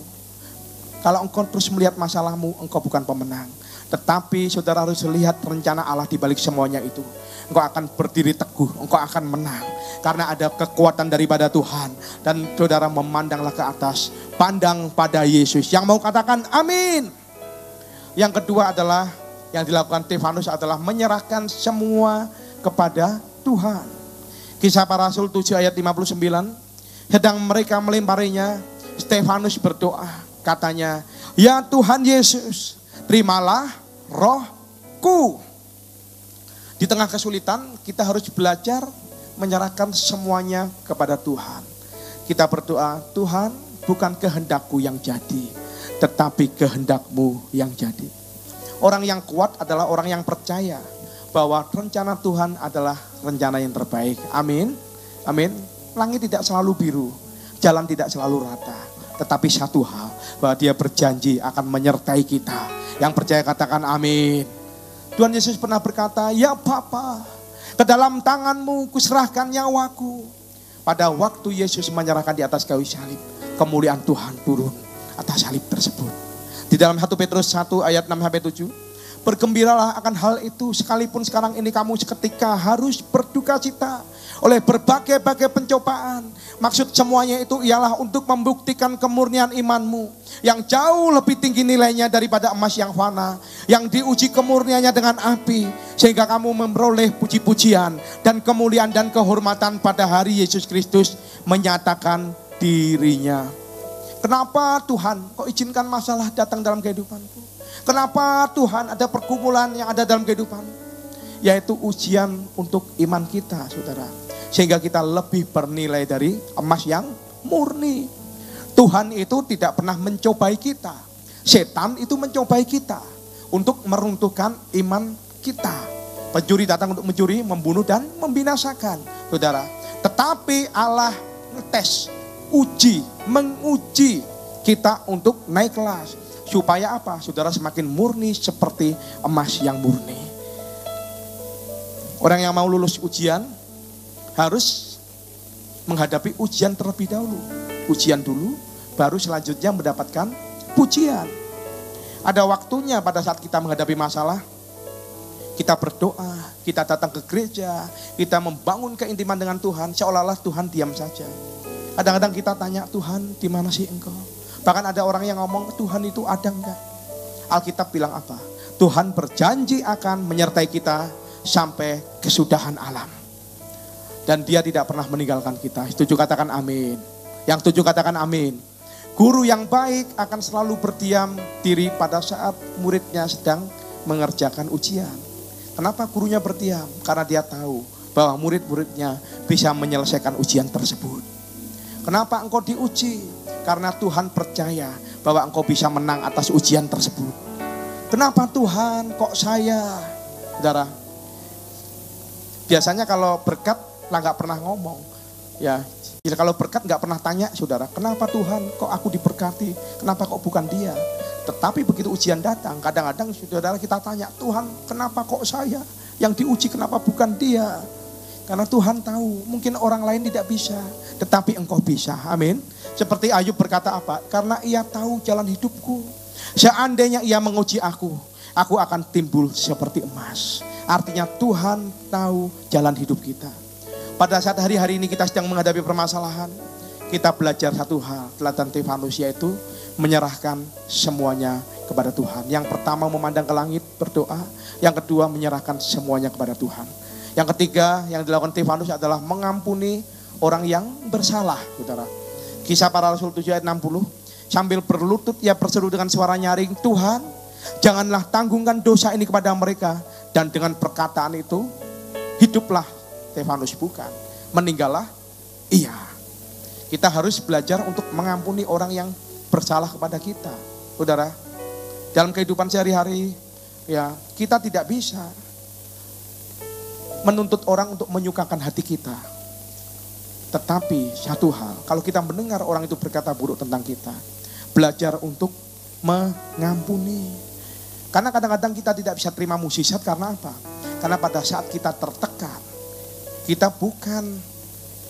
Kalau engkau terus melihat masalahmu, engkau bukan pemenang. Tetapi saudara harus lihat rencana Allah di balik semuanya itu. Engkau akan berdiri teguh, engkau akan menang. Karena ada kekuatan daripada Tuhan. Dan saudara memandanglah ke atas, pandang pada Yesus. Yang mau katakan amin. Yang kedua adalah, yang dilakukan Stefanus adalah menyerahkan semua kepada Tuhan. Kisah Para Rasul 7 ayat 59. Sedang mereka melemparinya, Stefanus berdoa. Katanya, ya Tuhan Yesus, terimalah rohku. Di tengah kesulitan, kita harus belajar menyerahkan semuanya kepada Tuhan. Kita berdoa, Tuhan, bukan kehendakku yang jadi, tetapi kehendakmu yang jadi. Orang yang kuat adalah orang yang percaya bahwa rencana Tuhan adalah rencana yang terbaik. Amin. Amin. Langit tidak selalu biru, jalan tidak selalu rata. Tetapi satu hal, bahwa dia berjanji akan menyertai kita. Yang percaya katakan amin. Tuhan Yesus pernah berkata, ya Bapa, ke dalam tanganmu kuserahkan nyawaku. Pada waktu Yesus menyerahkan di atas kayu salib, kemuliaan Tuhan turun atas salib tersebut. Di dalam 1 Petrus 1 ayat 6-7, bergembiralah akan hal itu, sekalipun sekarang ini kamu seketika harus berduka cita oleh berbagai-bagai pencobaan. Maksud semuanya itu ialah untuk membuktikan kemurnian imanmu yang jauh lebih tinggi nilainya daripada emas yang fana, yang diuji kemurniannya dengan api, sehingga kamu memperoleh puji-pujian dan kemuliaan dan kehormatan pada hari Yesus Kristus menyatakan dirinya. Kenapa Tuhan kok izinkan masalah datang dalam kehidupanku? Kenapa Tuhan ada pergumulan yang ada dalam kehidupan? Yaitu ujian untuk iman kita, saudara. Sehingga kita lebih bernilai dari emas yang murni. Tuhan itu tidak pernah mencobai kita. Setan itu mencobai kita untuk meruntuhkan iman kita. Pencuri datang untuk mencuri, membunuh dan membinasakan, saudara. Tetapi Allah ngetes, menguji kita untuk naik kelas. Supaya apa? Saudara semakin murni seperti emas yang murni. Orang yang mau lulus ujian harus menghadapi ujian terlebih dahulu. Ujian dulu, baru selanjutnya mendapatkan pujian. Ada waktunya pada saat kita menghadapi masalah, kita berdoa, kita datang ke gereja, kita membangun keintiman dengan Tuhan, seolah-olah Tuhan diam saja. Kadang-kadang kita tanya, Tuhan di mana sih Engkau? Bahkan ada orang yang ngomong, Tuhan itu ada enggak? Alkitab bilang apa? Tuhan berjanji akan menyertai kita sampai kesudahan alam. Dan Dia tidak pernah meninggalkan kita. Setuju katakan amin. Yang setuju katakan amin. Guru yang baik akan selalu berdiam diri pada saat muridnya sedang mengerjakan ujian. Kenapa gurunya berdiam? Karena dia tahu bahwa murid-muridnya bisa menyelesaikan ujian tersebut. Kenapa engkau diuji? Karena Tuhan percaya bahwa engkau bisa menang atas ujian tersebut. Kenapa Tuhan kok saya? Saudara, biasanya kalau berkat lah nggak pernah ngomong. Ya, kalau berkat nggak pernah tanya, saudara, kenapa Tuhan kok aku diberkati? Kenapa kok bukan dia? Tetapi begitu ujian datang, kadang-kadang saudara kita tanya, Tuhan kenapa kok saya? Yang diuji kenapa bukan dia? Karena Tuhan tahu, mungkin orang lain tidak bisa, tetapi engkau bisa. Amin. Seperti Ayub berkata apa? Karena ia tahu jalan hidupku. Seandainya ia menguji aku akan timbul seperti emas. Artinya Tuhan tahu jalan hidup kita. Pada saat hari-hari ini kita sedang menghadapi permasalahan, kita belajar satu hal, teladan Stefanus, yaitu menyerahkan semuanya kepada Tuhan. Yang pertama memandang ke langit, berdoa. Yang kedua menyerahkan semuanya kepada Tuhan. Yang ketiga yang dilakukan Stefanus adalah mengampuni orang yang bersalah, saudara. Kisah Para Rasul 7 ayat 60. Sambil berlutut ia berseru dengan suara nyaring, Tuhan janganlah tanggungkan dosa ini kepada mereka. Dan dengan perkataan itu hiduplah Stefanus, bukan meninggallah iya. Kita harus belajar untuk mengampuni orang yang bersalah kepada kita, saudara. Dalam kehidupan sehari-hari, ya kita tidak bisa menuntut orang untuk menyukakan hati kita. Tetapi satu hal, kalau kita mendengar orang itu berkata buruk tentang kita, belajar untuk mengampuni. Karena kadang-kadang kita tidak bisa terima mukjizat karena apa? Karena pada saat kita tertekan, kita bukan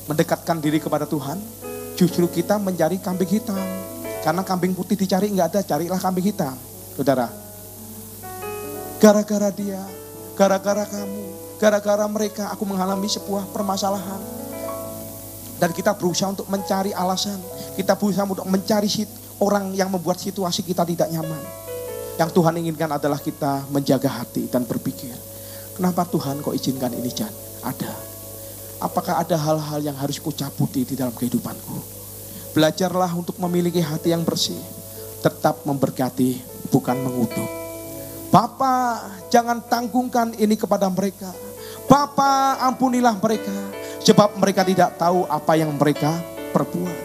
mendekatkan diri kepada Tuhan, justru kita mencari kambing hitam. Karena kambing putih dicari enggak ada, carilah kambing hitam. Saudara, gara-gara dia, gara-gara kamu, gara-gara mereka aku mengalami sebuah permasalahan. Dan kita berusaha untuk mencari alasan, kita berusaha untuk mencari orang yang membuat situasi kita tidak nyaman. Yang Tuhan inginkan adalah kita menjaga hati dan berpikir, kenapa Tuhan kok izinkan ini, Jan? Ada. Apakah ada hal-hal yang harus kucabuti di dalam kehidupanku? Belajarlah untuk memiliki hati yang bersih. Tetap memberkati, bukan mengutuk. Bapa, jangan tanggungkan ini kepada mereka. Bapa, ampunilah mereka. Sebab mereka tidak tahu apa yang mereka perbuat.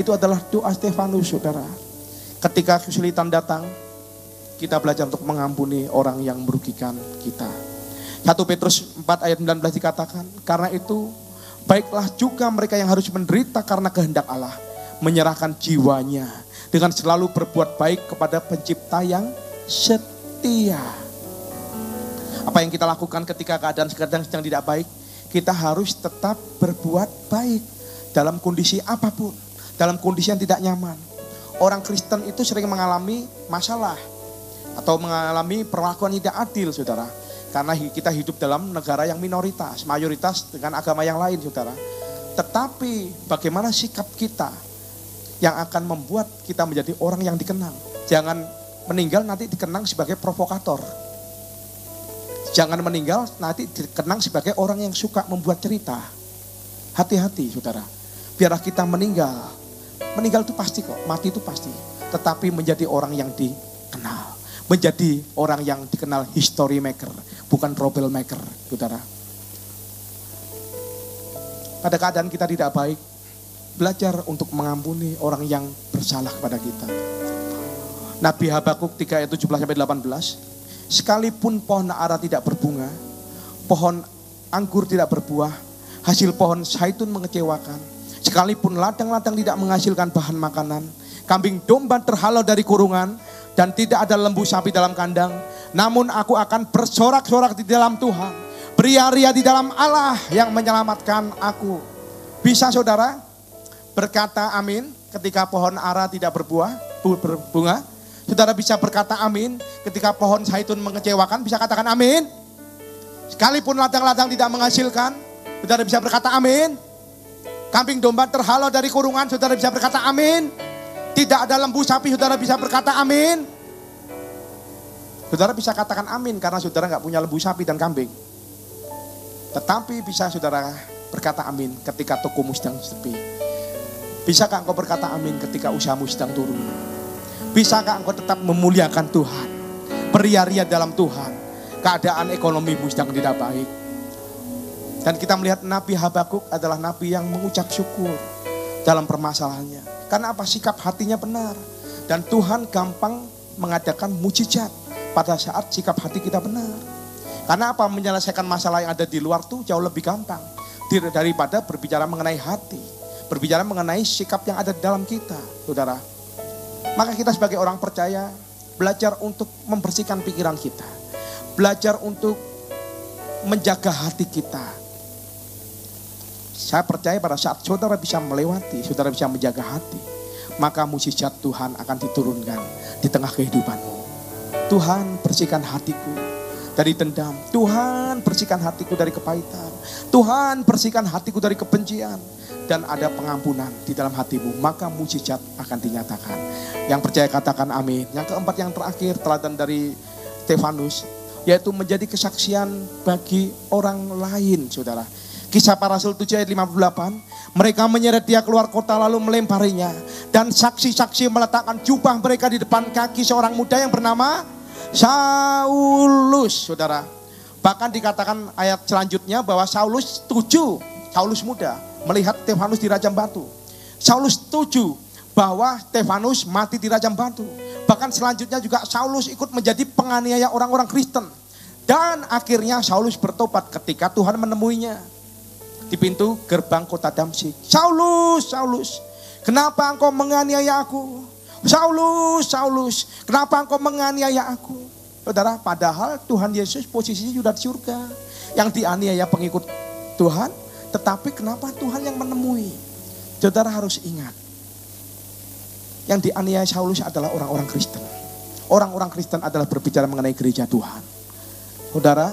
Itu adalah doa Stefanus, saudara. Ketika kesulitan datang, kita belajar untuk mengampuni orang yang merugikan kita. 1 Petrus 4 ayat 19 dikatakan, karena itu baiklah juga mereka yang harus menderita karena kehendak Allah, menyerahkan jiwanya dengan selalu berbuat baik kepada pencipta yang setia. Apa yang kita lakukan ketika keadaan sedang tidak baik? Kita harus tetap berbuat baik dalam kondisi apapun, dalam kondisi yang tidak nyaman. Orang Kristen itu sering mengalami masalah atau mengalami perlakuan tidak adil, saudara. Karena kita hidup dalam negara yang minoritas, mayoritas dengan agama yang lain, saudara. Tetapi bagaimana sikap kita yang akan membuat kita menjadi orang yang dikenang. Jangan meninggal nanti dikenang sebagai provokator. Jangan meninggal nanti dikenang sebagai orang yang suka membuat cerita. Hati-hati, saudara. Biarlah kita meninggal. Meninggal itu pasti kok, mati itu pasti. Tetapi menjadi orang yang dikenal. Menjadi orang yang dikenal history maker, bukan trouble maker, saudara. Pada keadaan kita tidak baik, belajar untuk mengampuni orang yang bersalah kepada kita. Nabi Habakuk 3 ayat 17-18, sekalipun pohon ara tidak berbunga, pohon anggur tidak berbuah, hasil pohon zaitun mengecewakan, sekalipun ladang-ladang tidak menghasilkan bahan makanan, kambing domba terhalau dari kurungan, dan tidak ada lembu sapi dalam kandang. Namun aku akan bersorak-sorak di dalam Tuhan, beria-ria di dalam Allah yang menyelamatkan aku. Bisa saudara berkata amin ketika pohon ara tidak berbunga? Saudara bisa berkata amin ketika pohon zaitun mengecewakan? Bisa katakan amin? Sekalipun ladang-ladang tidak menghasilkan, saudara bisa berkata amin? Kambing domba terhalau dari kurungan, saudara bisa berkata amin? Tidak ada lembu sapi, saudara bisa berkata amin? Saudara bisa katakan amin karena saudara nggak punya lembu sapi dan kambing. Tetapi bisa saudara berkata amin ketika tokomu sedang sepi. Bisakah engkau berkata amin ketika usahamu sedang turun? Bisakah engkau tetap memuliakan Tuhan, beria-ria dalam Tuhan, keadaan ekonomimu sedang tidak baik? Dan kita melihat Nabi Habakuk adalah nabi yang mengucap syukur dalam permasalahannya. Karena apa? Sikap hatinya benar. Dan Tuhan gampang mengadakan mujizat pada saat sikap hati kita benar. Karena apa? Menyelesaikan masalah yang ada di luar itu jauh lebih gampang daripada berbicara mengenai hati, berbicara mengenai sikap yang ada di dalam kita, saudara. Maka kita sebagai orang percaya belajar untuk membersihkan pikiran kita, belajar untuk menjaga hati kita. Saya percaya pada saat saudara bisa melewati, saudara bisa menjaga hati, maka mujizat Tuhan akan diturunkan di tengah kehidupanmu. Tuhan, bersihkan hatiku dari dendam. Tuhan, bersihkan hatiku dari kepahitan. Tuhan, bersihkan hatiku dari kebencian. Dan ada pengampunan di dalam hatimu, maka mujizat akan dinyatakan. Yang percaya katakan amin. Yang keempat, yang terakhir, teladan dari Stefanus, yaitu menjadi kesaksian bagi orang lain, saudara. Kisah Para Rasul 7 ayat 58, mereka menyeret dia keluar kota lalu melemparinya. Dan saksi-saksi meletakkan jubah mereka di depan kaki seorang muda yang bernama Saulus, saudara. Bahkan dikatakan ayat selanjutnya bahwa Saulus setuju, Saulus muda, melihat Stefanus dirajam batu. Saulus setuju bahwa Stefanus mati dirajam batu. Bahkan selanjutnya juga Saulus ikut menjadi penganiaya orang-orang Kristen. Dan akhirnya Saulus bertobat ketika Tuhan menemuinya di pintu gerbang kota Damsyik. Saulus, Saulus, kenapa engkau menganiaya aku? Saulus, Saulus, kenapa engkau menganiaya aku? Saudara, padahal Tuhan Yesus posisinya sudah di surga. Yang dianiaya pengikut Tuhan, tetapi kenapa Tuhan yang menemui? Saudara harus ingat, yang dianiaya Saulus adalah orang-orang Kristen. Orang-orang Kristen adalah berbicara mengenai gereja Tuhan. Saudara,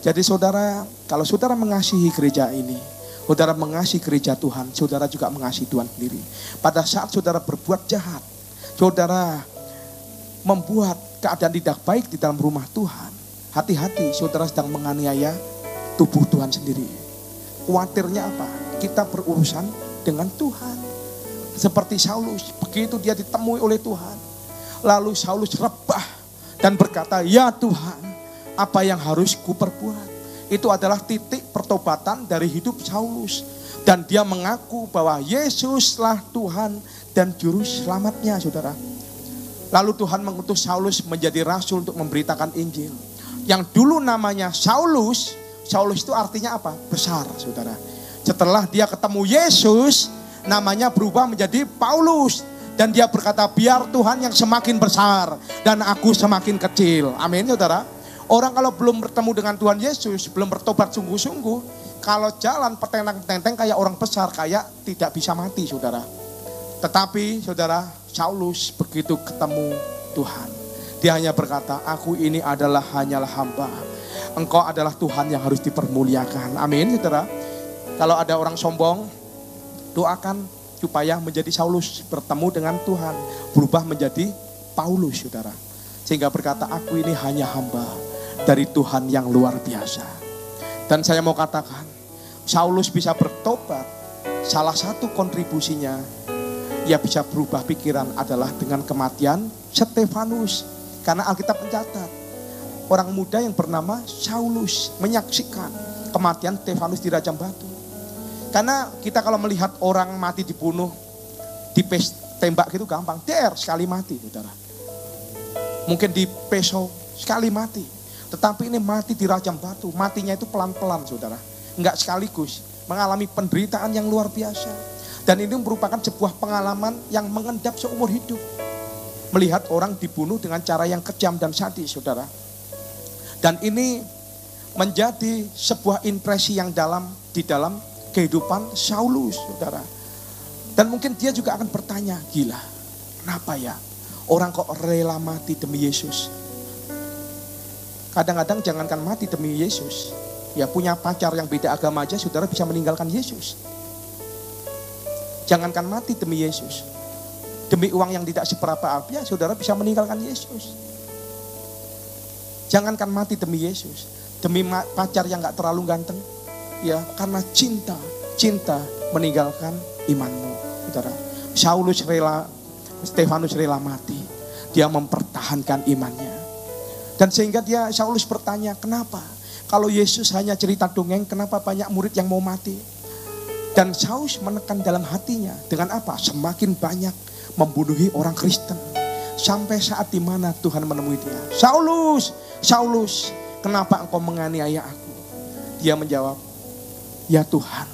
jadi saudara, kalau saudara mengasihi gereja ini, saudara mengasihi gereja Tuhan, saudara juga mengasihi Tuhan sendiri. Pada saat saudara berbuat jahat, saudara membuat keadaan tidak baik di dalam rumah Tuhan, hati-hati, saudara sedang menganiaya tubuh Tuhan sendiri. Khawatirnya apa? Kita berurusan dengan Tuhan. Seperti Saulus, begitu dia ditemui oleh Tuhan, lalu Saulus rebah dan berkata, ya Tuhan, apa yang harus ku perbuat? Itu adalah titik pertobatan dari hidup Saulus. Dan dia mengaku bahwa Yesuslah Tuhan dan Juru Selamatnya, saudara. Lalu Tuhan mengutus Saulus menjadi rasul untuk memberitakan Injil. Yang dulu namanya Saulus, Saulus itu artinya apa? Besar, saudara. Setelah dia ketemu Yesus, namanya berubah menjadi Paulus. Dan dia berkata, biar Tuhan yang semakin besar dan aku semakin kecil. Amin, saudara. Orang kalau belum bertemu dengan Tuhan Yesus, belum bertobat sungguh-sungguh, kalau jalan petenteng-petenteng kayak orang besar, kayak tidak bisa mati, saudara. Tetapi, saudara, Saulus begitu ketemu Tuhan, dia hanya berkata, aku ini adalah hanyalah hamba. Engkau adalah Tuhan yang harus dipermuliakan. Amin, saudara. Kalau ada orang sombong, doakan supaya menjadi Saulus, bertemu dengan Tuhan, berubah menjadi Paulus, saudara. Sehingga berkata, aku ini hanya hamba dari Tuhan yang luar biasa. Dan saya mau katakan, Saulus bisa bertobat, salah satu kontribusinya, ia bisa berubah pikiran adalah dengan kematian Stefanus. Karena Alkitab mencatat, orang muda yang bernama Saulus menyaksikan kematian Stefanus dirajam batu. Karena kita kalau melihat orang mati dibunuh, tembak gitu gampang, sekali mati, saudara. Mungkin di peso sekali mati. Tetapi ini mati dirajam batu. Matinya itu pelan-pelan, saudara. Enggak sekaligus. Mengalami penderitaan yang luar biasa. Dan ini merupakan sebuah pengalaman yang mengendap seumur hidup. melihat orang dibunuh dengan cara yang kejam dan sadis, saudara. Dan ini menjadi sebuah impresi yang dalam di dalam kehidupan Saulus, saudara. Dan mungkin dia juga akan bertanya, gila, kenapa ya orang kok rela mati demi Yesus? Kadang-kadang jangankan mati demi Yesus, ya punya pacar yang beda agama aja saudara bisa meninggalkan Yesus. Jangankan mati demi Yesus, demi uang yang tidak seberapa ya saudara bisa meninggalkan Yesus. Jangankan mati demi Yesus, demi pacar yang gak terlalu ganteng, ya karena cinta meninggalkan imanmu, saudara. Stefanus rela mati, dia mempertahankan imannya. Dan sehingga Saulus bertanya, kenapa? Kalau Yesus hanya cerita dongeng, kenapa banyak murid yang mau mati? Dan Saulus menekan dalam hatinya dengan apa? Semakin banyak membunuhi orang Kristen. Sampai saat dimana Tuhan menemui dia. Saulus, Saulus, kenapa engkau menganiaya aku? Dia menjawab, ya Tuhan,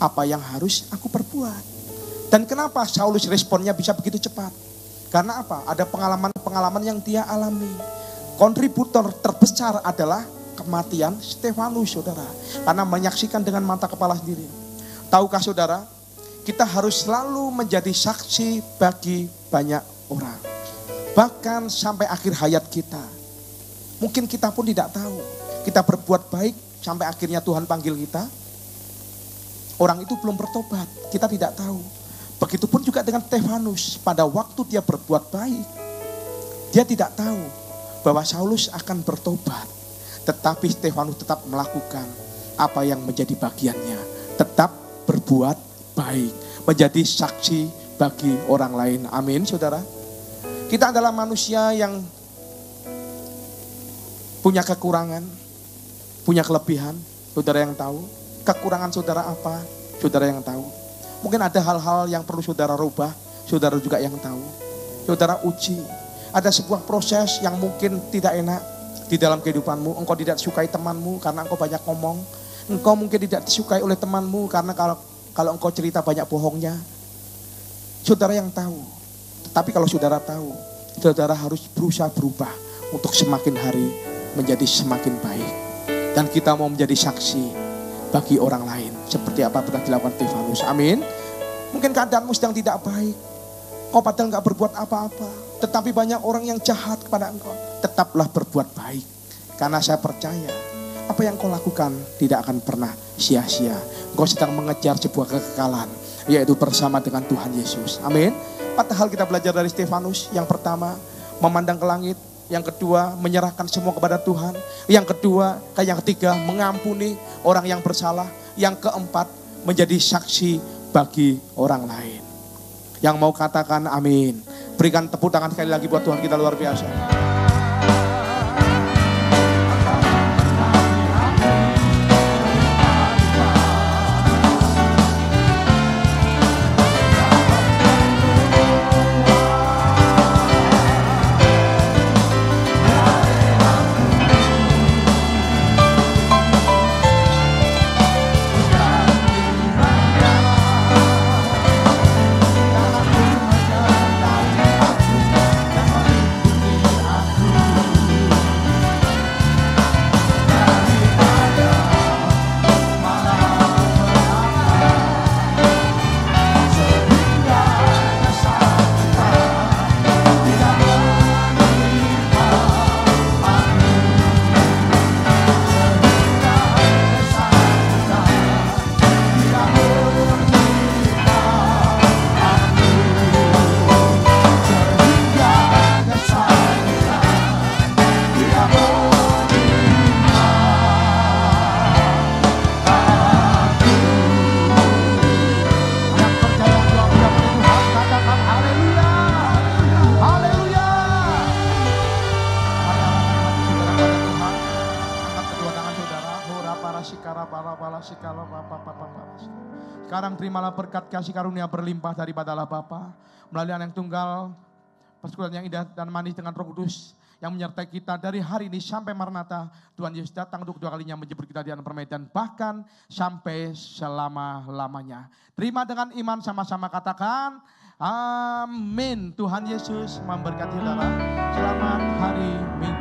apa yang harus aku perbuat? Dan kenapa Saulus responnya bisa begitu cepat? Karena apa? Ada pengalaman-pengalaman yang dia alami. Kontributor terbesar adalah kematian Stefanus, saudara. Karena menyaksikan dengan mata kepala sendiri. Tahukah saudara, kita harus selalu menjadi saksi bagi banyak orang. Bahkan sampai akhir hayat kita. Mungkin kita pun tidak tahu. Kita berbuat baik sampai akhirnya Tuhan panggil kita. Orang itu belum bertobat, kita tidak tahu. Begitupun juga dengan Stefanus, pada waktu dia berbuat baik, dia tidak tahu bahwa Saulus akan bertobat. Tetapi Stefanus tetap melakukan apa yang menjadi bagiannya. Tetap berbuat baik. Menjadi saksi bagi orang lain. Amin, saudara. Kita adalah manusia yang punya kekurangan, punya kelebihan. Saudara yang tahu. Kekurangan saudara apa? Saudara yang tahu. Mungkin ada hal-hal yang perlu saudara rubah. Saudara juga yang tahu. Saudara uji. Ada sebuah proses yang mungkin tidak enak di dalam kehidupanmu. Engkau tidak sukai temanmu karena engkau banyak ngomong. Engkau mungkin tidak disukai oleh temanmu karena kalau engkau cerita banyak bohongnya. Saudara yang tahu. Tapi kalau saudara tahu, saudara harus berusaha berubah untuk semakin hari menjadi semakin baik. Dan kita mau menjadi saksi bagi orang lain. Seperti apa pernah dilakukan Stefanus. Amin. Mungkin keadaanmu sedang tidak baik. Kau padahal gak berbuat apa-apa. Tetapi banyak orang yang jahat kepada engkau. Tetaplah berbuat baik. Karena saya percaya apa yang kau lakukan tidak akan pernah sia-sia. Engkau sedang mengejar sebuah kekekalan. Yaitu bersama dengan Tuhan Yesus. Amin. 4 hal kita belajar dari Stefanus. Yang pertama, memandang ke langit. Yang kedua, menyerahkan semua kepada Tuhan. Yang ketiga, mengampuni orang yang bersalah. Yang keempat, menjadi saksi bagi orang lain. Yang mau katakan amin. Berikan tepuk tangan sekali lagi buat Tuhan kita luar biasa. Sekarang terimalah berkat kasih karunia berlimpah daripada Allah Bapa melalui Anak yang Tunggal, persekutuan yang indah dan manis dengan Roh Kudus yang menyertai kita dari hari ini sampai Maranatha. Tuhan Yesus datang untuk kedua kalinya menjemput kita di alam permainan, bahkan sampai selama-lamanya. Terima dengan iman, sama-sama katakan Amin. Tuhan Yesus memberkati saudara. Selamat hari Minggu.